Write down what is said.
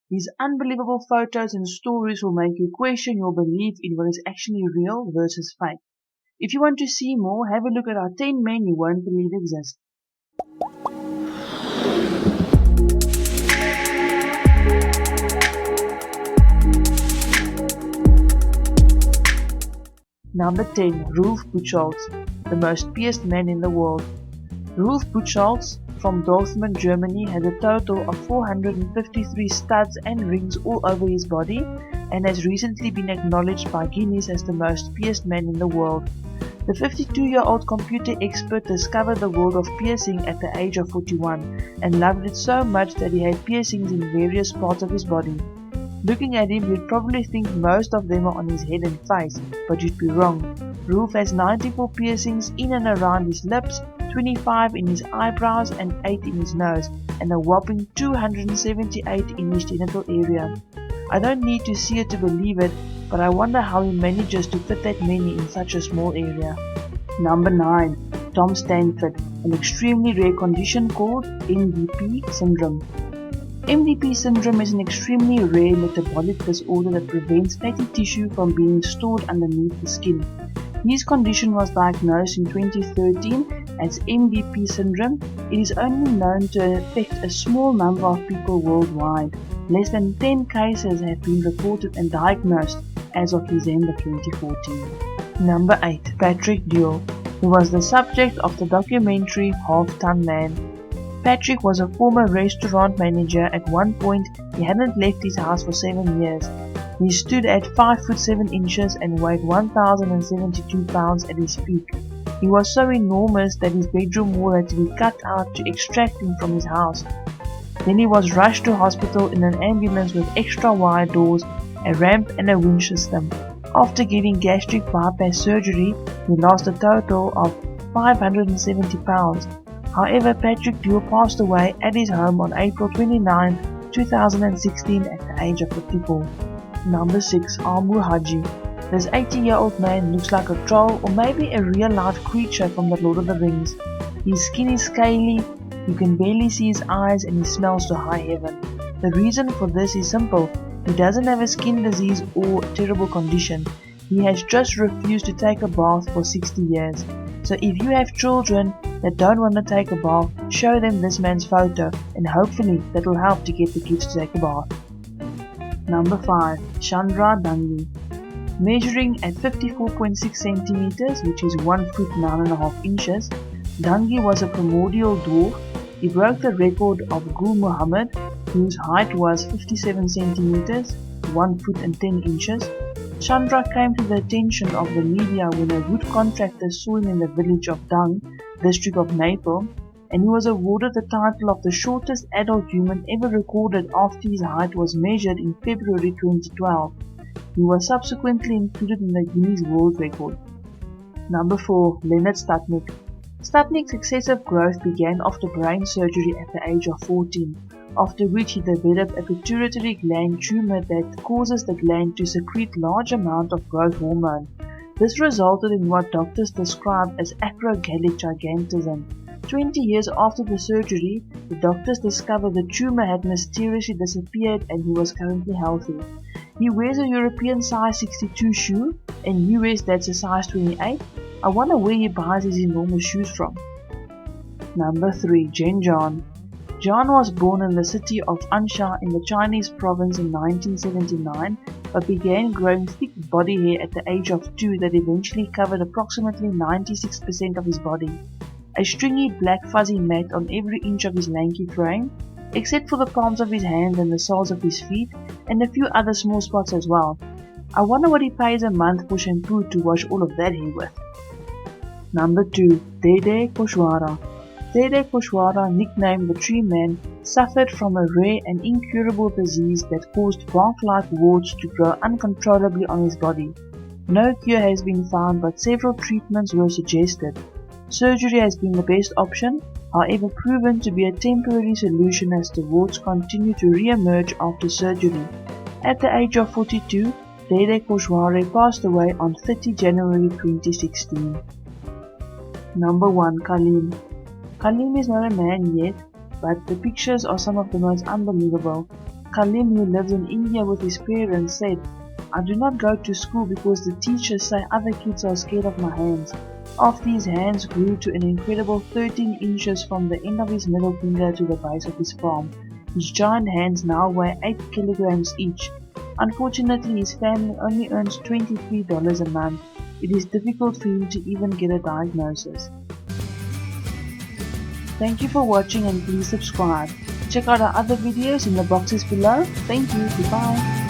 His unbelievable photos and stories will make you question your belief in what is actually real versus fake. If you want to see more, have a look at our 10 men you won't believe exist. Number 10. Rolf Buchholz, the most pious man in the world. Rolf Buchholz from Dortmund, Germany has a total of 453 studs and rings all over his body and has recently been acknowledged by Guinness as the most pious man in the world. The 52-year-old computer expert discovered the world of piercing at the age of 41 and loved it so much that he had piercings in various parts of his body. Looking at him, you'd probably think most of them are on his head and face, but you'd be wrong. Rolf has 94 piercings in and around his lips, 25 in his eyebrows and 8 in his nose, and a whopping 278 in his genital area. I don't need to see it to believe it, but I wonder how he manages to fit that many in such a small area. Number 9. Tom Stanford, an extremely rare condition called MDP syndrome. MDP syndrome is an extremely rare metabolic disorder that prevents fatty tissue from being stored underneath the skin. His condition was diagnosed in 2013 as MDP syndrome. It is only known to affect a small number of people worldwide. Less than 10 cases have been reported and diagnosed as of December 2014. Number 8. Patrick Doit, who was the subject of the documentary Half Ton Man. Patrick was a former restaurant manager. At one point, he hadn't left his house for 7 years. He stood at 5 foot 7 inches and weighed 1,072 pounds at his peak. He was so enormous that his bedroom wall had to be cut out to extract him from his house. Then he was rushed to hospital in an ambulance with extra wide doors, a ramp and a winch system. After getting gastric bypass surgery, he lost a total of 570 pounds. However, Patrick Doit passed away at his home on April 29, 2016 at the age of 54. Number 6. Mahadji. This 80-year-old man looks like a troll or maybe a real-life creature from the Lord of the Rings. His skin is scaly, you can barely see his eyes, and he smells to high heaven. The reason for this is simple. He doesn't have a skin disease or terrible condition. He has just refused to take a bath for 60 years. So if you have children that don't want to take a bath, show them this man's photo and hopefully that will help to get the kids to take a bath. Number 5. Chandra. Measuring at 54.6 centimeters, which is 1 foot 9.5 inches, Dangi was a primordial dwarf. He broke the record of Gul Muhammad, whose height was 57 centimeters, 1 foot and 10 inches. Chandra came to the attention of the media when a wood contractor saw him in the village of Dang, district of Nepal, and he was awarded the title of the shortest adult human ever recorded after his height was measured in February 2012. He was subsequently included in the Guinness World Record. Number 4. Leonard Stutnik. Stutnik's excessive growth began after brain surgery at the age of 14, after which he developed a pituitary gland tumor that causes the gland to secrete large amounts of growth hormone. This resulted in what doctors describe as acrogallic gigantism. 20 years after the surgery, the doctors discovered the tumor had mysteriously disappeared and he was currently healthy. He wears a European size 62 shoe, and US that's a size 28. I wonder where he buys his enormous shoes from. Number 3. Jan. Jan was born in the city of Ansha in the Chinese province in 1979, but began growing thick body hair at the age of 2 that eventually covered approximately 96% of his body. A stringy black fuzzy mat on every inch of his lanky frame, except for the palms of his hands and the soles of his feet, and a few other small spots as well. I wonder what he pays a month for shampoo to wash all of that hair with. Number 2. Dede Koshwara. Dede Koshwara, nicknamed the Tree Man, suffered from a rare and incurable disease that caused bark-like warts to grow uncontrollably on his body. No cure has been found, but several treatments were suggested. Surgery has been the best option, however proven to be a temporary solution as the warts continue to re-emerge after surgery. At the age of 42, Dede Koshwara passed away on 30 January 2016. Number 1. Colin. Colin is not a man yet, but the pictures are some of the most unbelievable. Colin, who lives in India with his parents, said, "I do not go to school because the teachers say other kids are scared of my hands." After his hands grew to an incredible 13 inches from the end of his middle finger to the base of his palm, his giant hands now weigh 8 kilograms each. Unfortunately, his family only earns $23 a month. It is difficult for him to even get a diagnosis. Thank you for watching and please subscribe. Check out our other videos in the boxes below. Thank you. Goodbye.